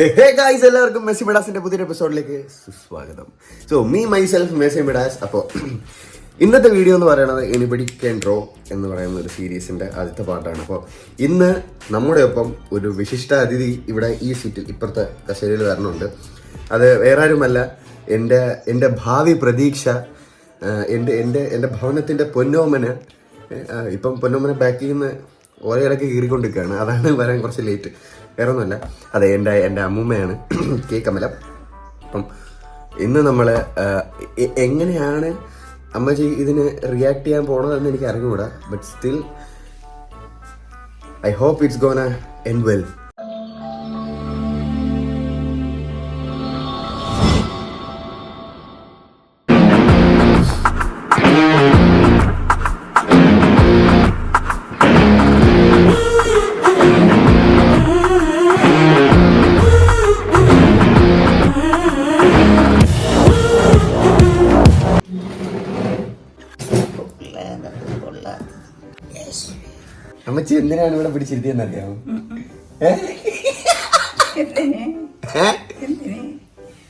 Hey guys, എല്ലാവർക്കും Messi മിഡാസിന്റെ പുതിയൊരു എപ്പിസോഡിലേക്ക് സുസ്വാഗതം. So me myself Messy Midas. അപ്പോൾ ഇന്നത്തെ വീഡിയോ എന്ന് പറയുന്നത് എനിബഡി ക്യാൻ ഡ്രോ എന്ന് പറയുന്ന ഒരു സീരീസിന്റെ ആദ്യത്തെ പാർട്ടാണ്. അപ്പോൾ ഇന്ന് നമ്മുടെ ഒപ്പം ഒരു വിശിഷ്ട അതിഥി ഇവിടെ ഈ സീറ്റിൽ ഇപ്പുറത്തെ കസേരയിൽ വരണുണ്ട്. അത് വേറെ ആരുമല്ല, എൻ്റെ ഭാവി പ്രതീക്ഷ, എൻ്റെ ഭവനത്തിൻ്റെ പൊന്നോമന്. ഇപ്പം പൊന്നോമനെ ബാക്കിൽ നിന്ന് ഓരോ ഇടയ്ക്ക് കീറിക്കൊണ്ടിരിക്കുകയാണ്, അതാണ് വരാൻ കുറച്ച് ലേറ്റ്. വേറെ ഒന്നുമല്ല, അതെ എൻ്റെ അമ്മൂമ്മയാണ് കേക്കമലം. അപ്പം ഇന്ന് നമ്മൾ എങ്ങനെയാണ് അമ്മച്ചി ഇതിന് റിയാക്ട് ചെയ്യാൻ പോണതെന്ന് എനിക്ക് അറിഞ്ഞുകൂടാ. But still I hope it's gonna end well. അമ്മച്ചി എന്തിനാണ് ഇവിടെ പിടിച്ചിരുത്തിയെന്ന് അറിയാമോ?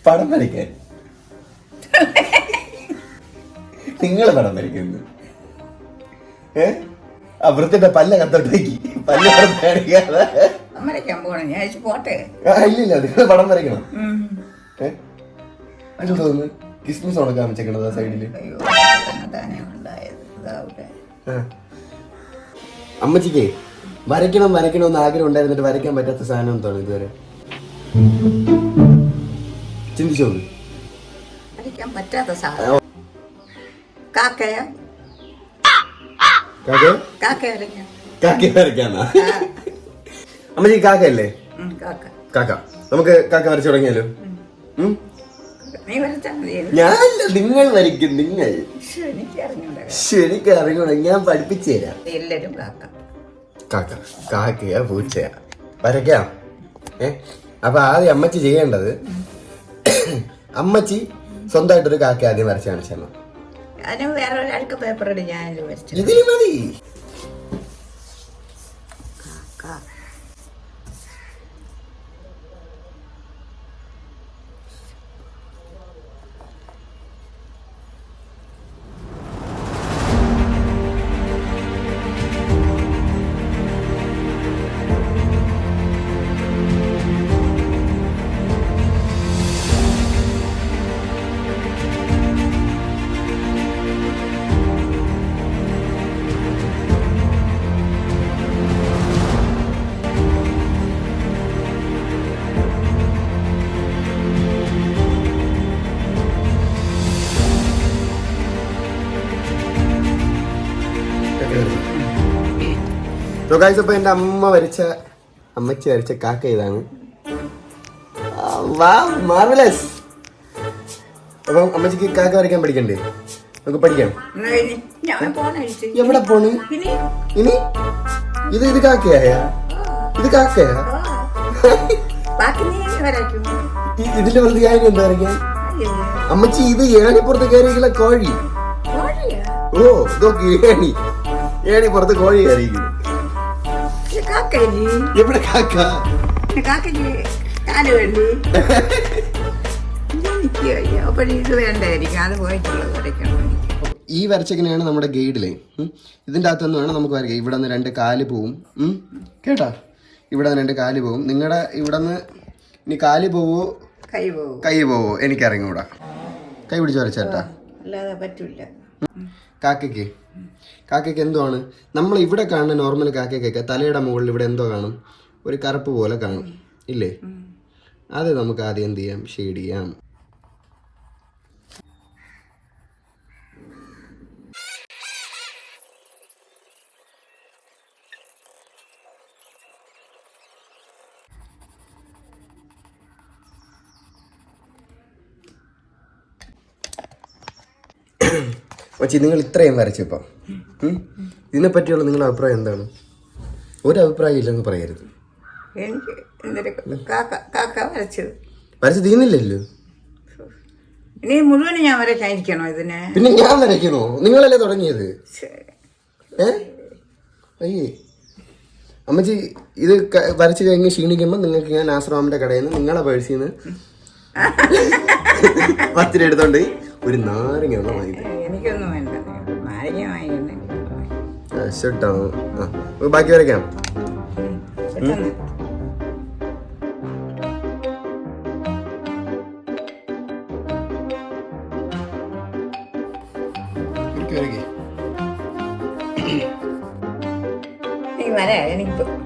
പടം വരയ്ക്കാൻ. നിങ്ങൾ പടം വരയ്ക്കുന്നു. വൃത്തിയുടെ പല്ല കത്തോട്ടേക്ക് പല്ല് ഇല്ലില്ല, നിങ്ങൾ പടം വരയ്ക്കണം. അതിൽ തോന്നുന്നു ക്രിസ്മസ് ഉണക്കാൻ വെച്ചേക്കണത് ആ സൈഡില്. അമ്മച്ചിക്ക് വരയ്ക്കണം എന്ന് ആഗ്രഹം ഉണ്ടായിരുന്നിട്ട് വരയ്ക്കാൻ പറ്റാത്ത സാധനം എന്താണ് ഇതുവരെ ചിന്തിച്ചോളൂ? വരയ്ക്കാൻ പറ്റാത്ത സാധനം കാക്ക വരയ്ക്കാന്നാ? അമ്മച്ചി കാക്കയല്ലേ? കാക്ക. നമുക്ക് കാക്ക വരച്ചു തുടങ്ങിയാലോ? ഞാനല്ല, നിങ്ങൾ വരയ്ക്കും. നിങ്ങൾ എനിക്ക് അറിഞ്ഞൂടാ, ഞാൻ പഠിപ്പിച്ചു തരാം. എല്ലാരും കാക്ക, കാക്കയാ പൂച്ചയാ വരയ്ക്കാം. അപ്പൊ ആദ്യം അമ്മച്ചി ചെയ്യേണ്ടത്, അമ്മച്ചി സ്വന്തമായിട്ടൊരു കാക്ക ആദ്യം വരച്ച് കാണിച്ചാൽ വേറെ ഒരാൾക്ക് പേപ്പർ ഇതിന് മതി. അപ്പൊ എന്റെ അമ്മച്ചി വരച്ച കാക്ക ഇതാണ്. മാർവലസ്. അപ്പം അമ്മച്ചിക്ക് കാക്ക വരയ്ക്കാൻ പഠിക്കണ്ടേ? നമുക്ക് പഠിക്കാം. എവിടെ പോണ് ഇനി? ഇത് കാക്കയായ? ഇത് കാക്കയാ? ഇതിന്റെ വലുത് ഞാൻ എന്താ വരയ്ക്കാൻ? അമ്മച്ചി ഇത് ഏണിപ്പുറത്ത് കയറിയിരിക്കുന്ന കോഴി. ഓ ഇതൊക്കെ ഏണി പുറത്ത് കോഴി കയറിയിരിക്കുന്നു. എവിടെ കാക്ക? ഈ വരച്ചെങ്ങനെയാണ് നമ്മുടെ ഗൈഡിലെ. ഇതിന്റെ അകത്തുനിന്ന് വേണം നമുക്ക് വരയ്ക്കാം. ഇവിടെ നിന്ന് 2 കാല് പോവും. കേട്ടാ, ഇവിടെ നിന്ന് 2 കാല് പോവും. നിങ്ങളുടെ ഇവിടെ നിന്ന് ഇനി കാല് പോവോ കൈ പോവോ എനിക്കറിഞ്ഞൂടാ. കൈ പിടിച്ച് വരച്ചേട്ടാ. കാക്കയ്ക്ക് എന്തുവാണ് നമ്മൾ ഇവിടെ കാണുന്ന നോർമൽ കാക്കയ്ക്കൊക്കെ തലയുടെ മുകളിൽ ഇവിടെ എന്തോ കാണും, ഒരു കറുപ്പ് പോലെ കാണും ഇല്ലേ? അത് നമുക്ക് ആദ്യം എന്ത് ചെയ്യാം, ഷെയ്ഡ് ചെയ്യാം. പക്ഷേ നിങ്ങൾ ഇത്രയും വരച്ചപ്പം ഇതിനെ പറ്റിയുള്ള നിങ്ങളുടെ അഭിപ്രായം എന്താണ്? ഒരു അഭിപ്രായം ഇല്ലെന്ന് പറയരുത്. വരച്ച് തീർന്നില്ലല്ലോ. ഇനി മുഴുവൻ ഞാൻ വരയ്ക്കാനിരിക്കണോ ഇതിനെ? പിന്നെ ഞാൻ വരയ്ക്കണോ? നിങ്ങളല്ലേ തുടങ്ങിയത്? അയ്യേ, അമ്മച്ചി ഇത് വരച്ച് കഴിഞ്ഞ് ക്ഷീണിക്കുമ്പോൾ നിങ്ങൾക്ക് ഞാൻ ആശ്രമാമിന്റെ കടയിൽ നിന്ന് നിങ്ങളെ പേഴ്സിൽ നിന്ന് 10 രൂപ എടുത്തോണ്ട് ഒരു നാരങ്ങ ഒന്ന് വാങ്ങിക്കും. എനിക്കൊന്നും വേണ്ട, നാരങ്ങ വാങ്ങിക്കുന്നു. ബാക്കി വരയ്ക്കാം.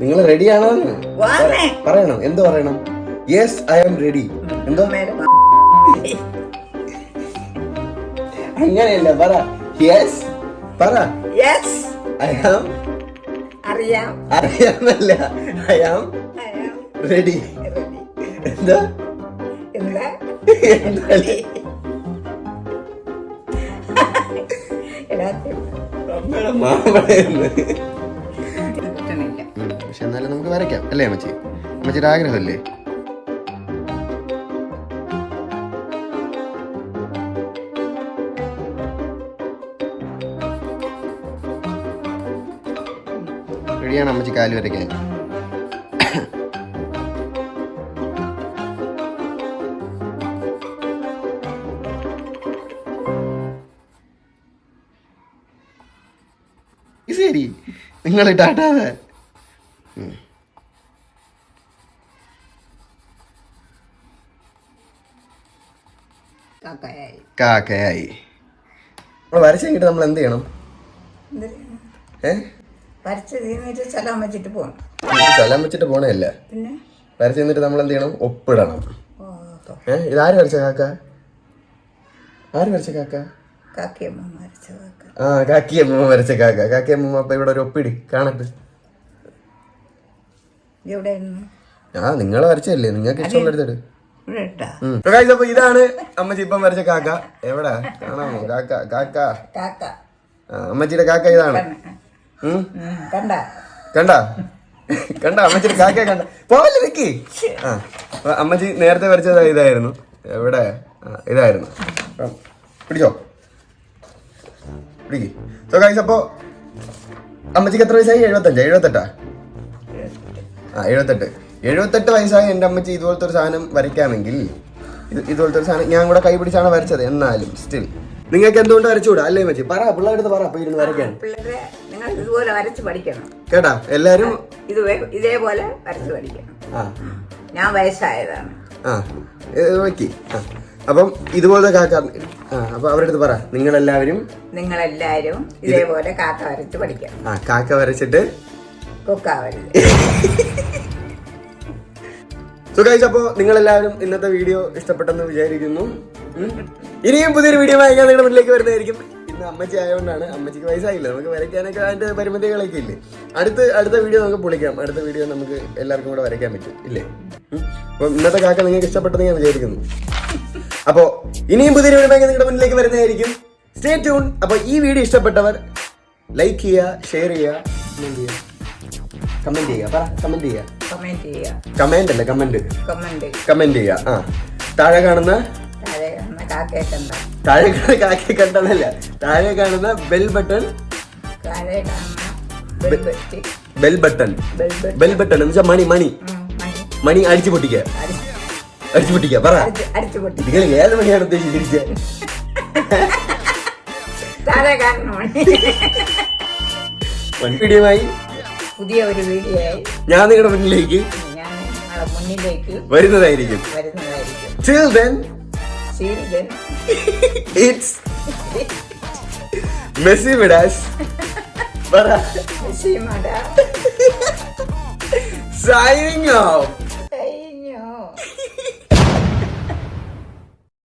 നിങ്ങൾ റെഡിയാണോ? പറയണം. എന്ത് പറയണം? Yes I am ready. എന്തോ അങ്ങനെയല്ല, പറ. യെസ് പറ. Yes I am. അറിയാമല്ല, ഐ ആം റെഡി. എന്താ പക്ഷെ എന്നാലും നമുക്ക് വരയ്ക്കാം അല്ലേ അമ്മച്ചി? അമ്മച്ചിയുടെ ആഗ്രഹമല്ലേ? റെഡിയാണ് അമ്മച്ചി കാല് വരയ്ക്കാൻ? ശരി, നിങ്ങൾ ടാട്ടാതെ. കാക്കയായി. നമ്മൾ വരച്ച് കഴിഞ്ഞിട്ട് നമ്മൾ എന്ത് ചെയ്യണം? സ്ഥലം വെച്ചിട്ട് പോകണം. സ്ഥലം വെച്ചിട്ട് പോണല്ല, പിന്നെ വരച്ച് കഴിഞ്ഞിട്ട് നമ്മൾ എന്ത് ചെയ്യണം? ഒപ്പിടണം. ഇതാര് വരച്ച കാക്ക? ആര് വരച്ച കാക്ക? കാക്കിയമ്മ വരച്ച കാക്ക. ആ, കാക്കിയമ്മ വരച്ച കാക്ക. കാക്കിയമ്മ അപ്പൊ ഇവിടെ ഒരു ഒപ്പിടി കാണട്ടെ. നിങ്ങളെ വരച്ചല്ലേ, നിങ്ങൾക്ക് ഇഷ്ടമുള്ള എടുത്തിട്ട്. അപ്പൊ ഇതാണ് അമ്മച്ചി ഇപ്പം വരച്ച കാക്ക. എവിടെ കാണാമോ? കാക്ക കാക്ക അമ്മച്ചിയുടെ കാക്ക ഇതാണ്. കണ്ട അമ്മച്ചിയുടെ കാക്ക കണ്ട പോലെ വെക്കി. ആ, അമ്മച്ചി നേരത്തെ വരച്ചത് ഇതായിരുന്നു. എവിടെ? ഇതായിരുന്നു. പിടിച്ചോ, പിടിക്ക്. സോ ഗൈസ്, അപ്പോ അമ്മച്ചിക്ക് എത്ര വയസ്സായി? 78. ആ, 78 വയസ്സായി എൻ്റെ അമ്മച്ചി ഇതുപോലത്തെ ഒരു സാധനം വരയ്ക്കാമെങ്കിൽ, ഇതുപോലത്തെ ഒരു സാധനം ഞാൻ കൂടെ കൈ പിടിച്ചാണ് വരച്ചത്. എന്നാലും സ്റ്റിൽ നിങ്ങൾക്ക് എന്തുകൊണ്ട് വരച്ചുകൂടാ അല്ലേ അമ്മച്ചി? പറ, പിള്ളേരുടെ പറ. അപ്പൊ ഇരുന്ന് വരയ്ക്കാൻ നിങ്ങൾ ഇതുപോലെ വരച്ച് പഠിക്കണം കേട്ടാ. എല്ലാരും ഇതേപോലെ വരച്ച് പഠിക്കണം. ഞാൻ വയസ്സായതാണ്. ഓക്കെ. അപ്പം ഇതുപോലത്തെ കാക്ക. അപ്പൊ അവരുടെ അടുത്ത് പറ, നിങ്ങളെല്ലാവരും ഇതേപോലെ കാക്ക വരച്ച് പഠിക്കണം. കാക്ക വരച്ചിട്ട് കൊക്കാവരുത്. സോ ഗൈസ്, അപ്പോൾ നിങ്ങളെല്ലാവരും ഇന്നത്തെ വീഡിയോ ഇഷ്ടപ്പെട്ടെന്ന് വിചാരിക്കുന്നു. ഇനിയും പുതിയൊരു വീഡിയോ വായിക്കാൻ നിങ്ങളുടെ മുന്നിലേക്ക് വരുന്നതായിരിക്കും. ഇന്ന് അമ്മച്ചി ആയതുകൊണ്ടാണ്, അമ്മച്ചിക്ക് വയസ്സായില്ല, നമുക്ക് വരയ്ക്കാനൊക്കെ അതിന്റെ പരിമിതികളൊക്കെ ഇല്ലേ. അടുത്ത വീഡിയോ നമുക്ക് പൊളിക്കാം. അടുത്ത വീഡിയോ നമുക്ക് എല്ലാവർക്കും കൂടെ വരയ്ക്കാൻ പറ്റും ഇല്ലേ? അപ്പം ഇന്നത്തെ കാക്ക നിങ്ങൾക്ക് ഇഷ്ടപ്പെട്ടെന്ന് ഞാൻ വിചാരിക്കുന്നു. അപ്പോൾ ഇനിയും പുതിയൊരു വീഡിയോ വായിക്കാൻ നിങ്ങളുടെ മുന്നിലേക്ക് വരുന്നതായിരിക്കും. Stay tune. അപ്പോൾ ഈ വീഡിയോ ഇഷ്ടപ്പെട്ടവർ ലൈക്ക് ചെയ്യുക, ഷെയർ ചെയ്യുക, കമന്റ് ചെയ്യുക. കമന്റ് ചെയ്യുക. താഴെ കാണുന്ന കാക്കയെ കണ്ടതല്ല, താഴെ കാണുന്ന ബെൽ ബട്ടൺ എന്ന് വെച്ചാൽ മണി അടിച്ചു പൊട്ടിക്കുക. പറ, നിങ്ങൾ ഏത് മണിയാണ് ഉദ്ദേശിച്ചിരിച്ചത്? വീഡിയോമായി പുതിയ ഒരു വീഡിയോയായി ഞാൻ നിങ്ങളുടെ മുന്നിലേക്ക് വരുന്നതായിരിക്കും. Till then, it's Messi Midas. Signing off.